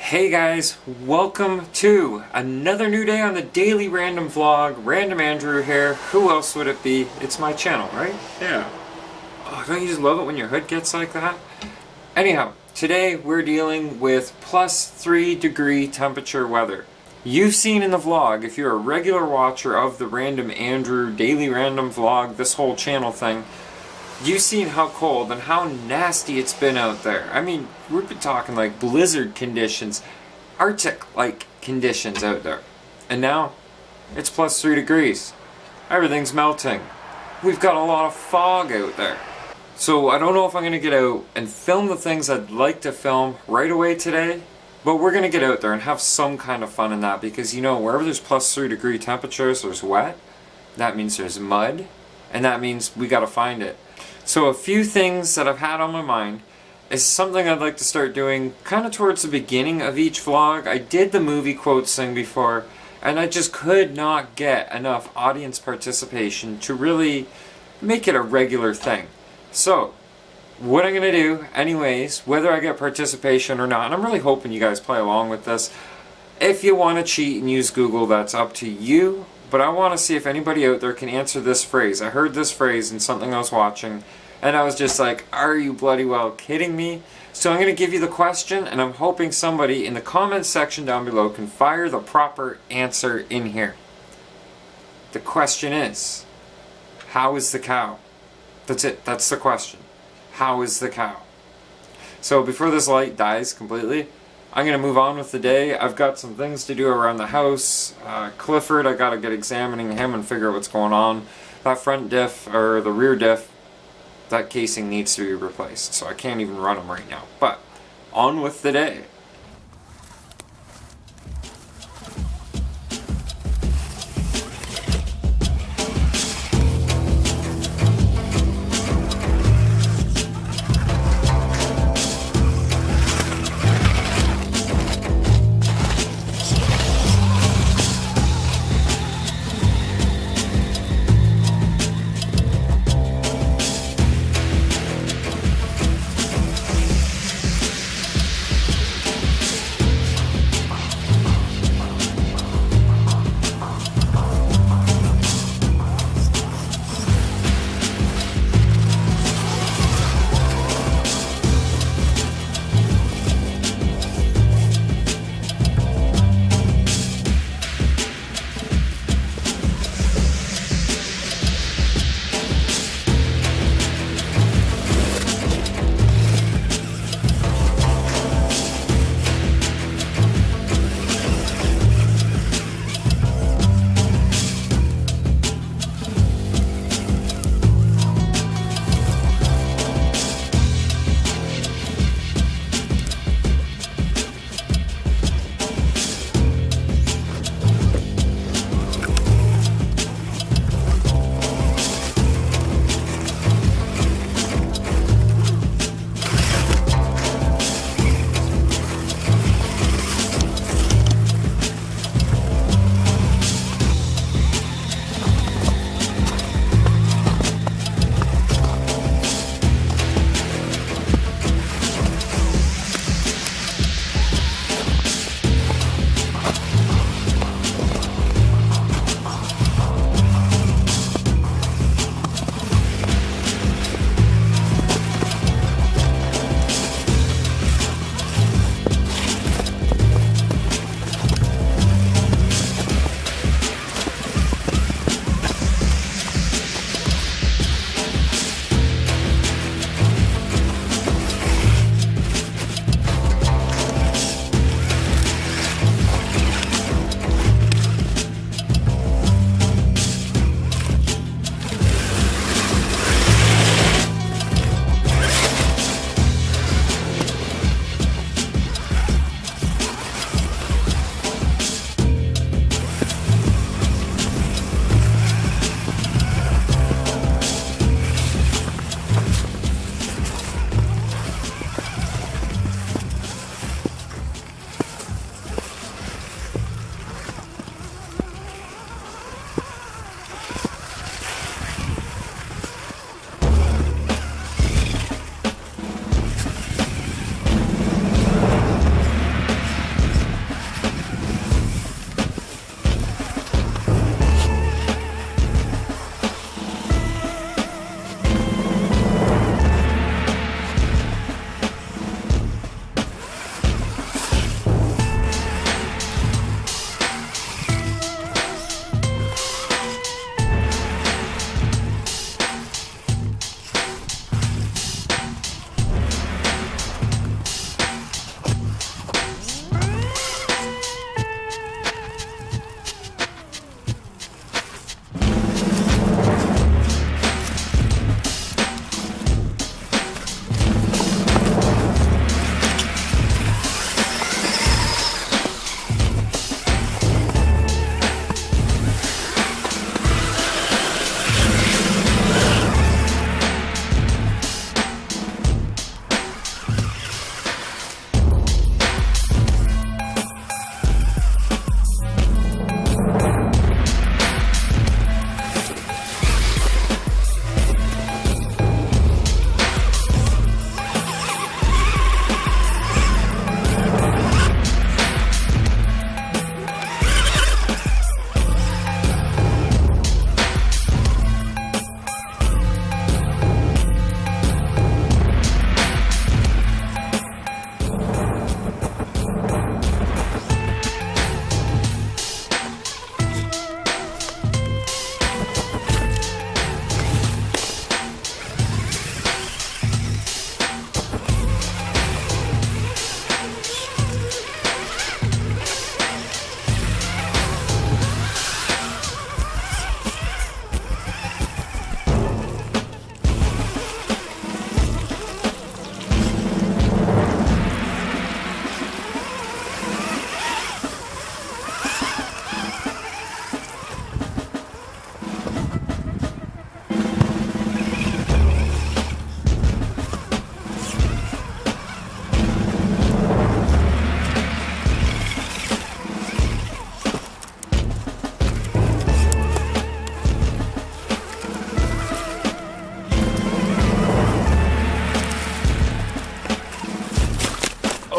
Hey guys, welcome to another new day on the daily random vlog. Random Andrew here. Who else would it be? It's my channel, right? Yeah. Oh, don't you just love it when your hood gets like that? Anyhow, today we're dealing with +3 degree temperature weather. You've seen in the vlog, if you're a regular watcher of the Random Andrew daily random vlog, this whole channel thing, you've seen how cold and how nasty it's been out there. I mean, we've been talking like blizzard conditions, Arctic-like conditions out there. And now, it's +3 degrees. Everything's melting. We've got a lot of fog out there. So I don't know if I'm going to get out and film the things I'd like to film right away today, but we're going to get out there and have some kind of fun in that because, you know, wherever there's +3 degree temperatures, there's wet. That means there's mud, and that means we got to find it. So a few things that I've had on my mind is something I'd like to start doing kind of towards the beginning of each vlog. I did the movie quotes thing before, and I just could not get enough audience participation to really make it a regular thing. So, what I'm going to do, anyways, whether I get participation or not, and I'm really hoping you guys play along with this. If you want to cheat and use Google, that's up to you. But I want to see if anybody out there can answer this phrase. I heard this phrase in something I was watching, and I was just like, are you bloody well kidding me? So I'm going to give you the question, and I'm hoping somebody in the comments section down below can fire the proper answer in here. The question is, how is the cow? That's it. That's the question. How is the cow? So before this light dies completely, I'm going to move on with the day. I've got some things to do around the house. Clifford, I got to get examining him and figure out what's going on. That front diff, or the rear diff, that casing needs to be replaced. So I can't even run them right now. But, on with the day.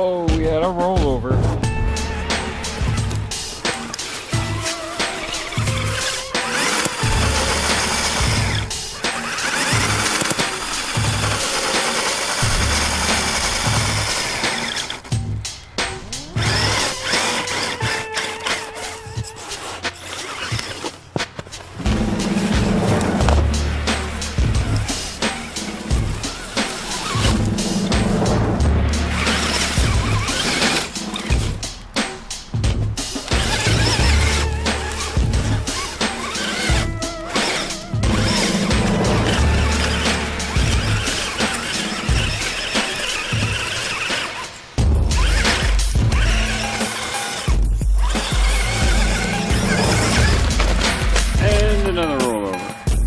Oh, we had a rollover.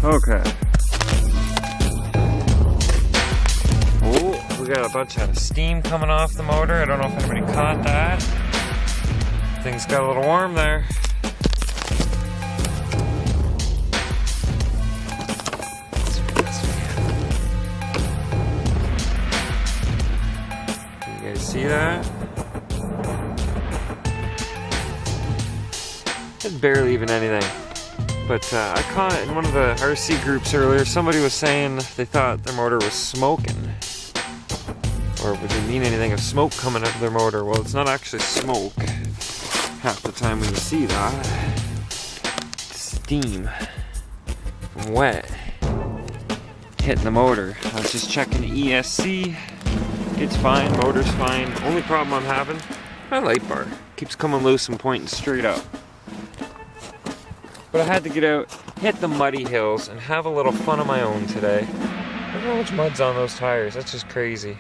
Okay. Oh, we got a bunch of steam coming off the motor. I don't know if anybody caught that. Things got a little warm there. You guys see that? It's barely even anything. But I caught in one of the RC groups earlier, somebody was saying they thought their motor was smoking. Or would it mean anything of smoke coming out of their motor? Well, it's not actually smoke. Half the time when you see that, steam from wet hitting the motor. I was just checking the ESC. It's fine, motor's fine. Only problem I'm having, my light bar keeps coming loose and pointing straight up. But I had to get out, hit the muddy hills, and have a little fun of my own today. Look at how much mud's on those tires. That's just crazy.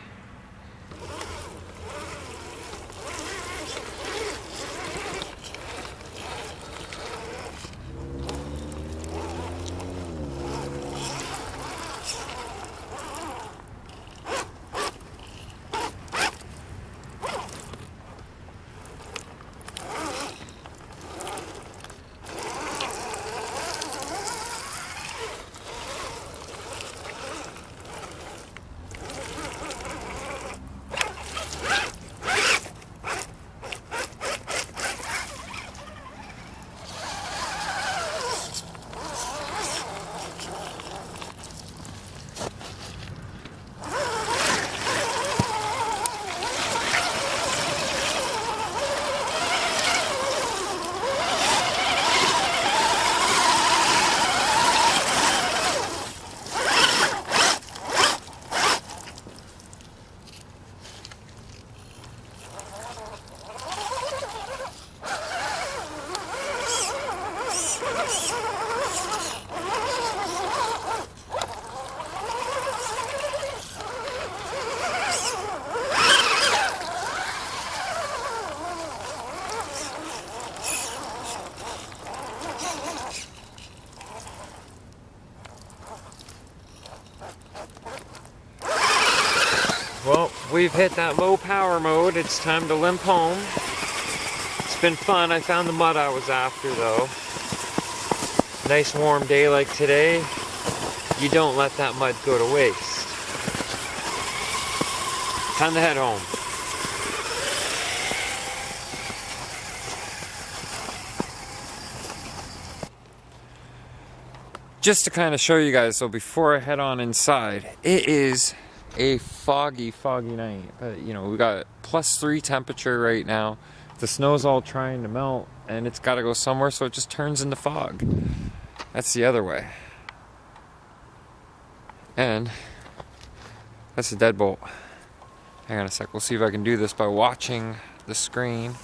Well, we've hit that low power mode. It's time to limp home. It's been fun. I found the mud I was after though. Nice warm day like today. You don't let that mud go to waste. Time to head home. Just to kind of show you guys, so before I head on inside, it is a foggy night. You know, we got +3 temperature right now. The snow's all trying to melt and it's got to go somewhere, so it just turns into fog. That's the other way. And that's the deadbolt. Hang on a sec, we'll see if I can do this by watching the screen.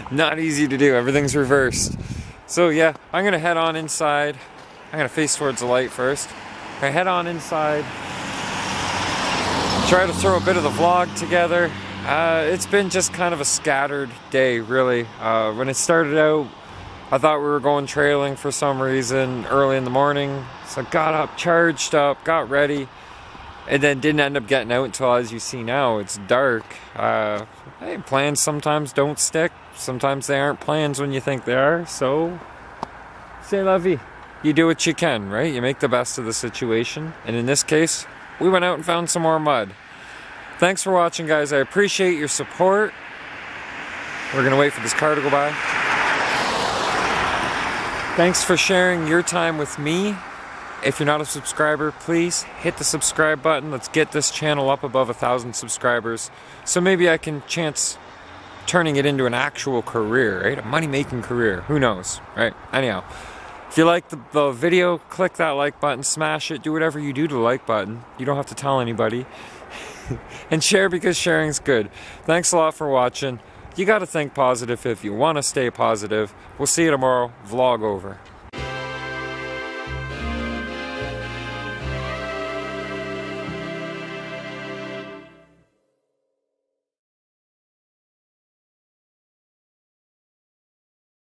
Not easy to do, everything's reversed. So yeah, I'm gonna head on inside. I'm gonna face towards the light first. I head on inside, try to throw a bit of the vlog together. It's been just kind of a scattered day, really. When it started out, I thought we were going trailing for some reason early in the morning. So I got up, charged up, got ready, and then didn't end up getting out until, as you see now, it's dark. Hey, plans sometimes don't stick. Sometimes they aren't plans when you think they are. So, c'est la vie. you do what you can, right? You make the best of the situation. And in this case, we went out and found some more mud. Thanks for watching, guys. I appreciate your support. We're gonna wait for this car to go by. Thanks for sharing your time with me. If you're not a subscriber, please hit the subscribe button. Let's get this channel up above 1,000 subscribers. So maybe I can chance turning it into an actual career, right? A money-making career. Who knows, right? Anyhow, if you like the video, click that like button, smash it, do whatever you do to the like button. You don't have to tell anybody. And share, because sharing's good. Thanks a lot for watching. You gotta think positive if you wanna stay positive. We'll see you tomorrow. Vlog over.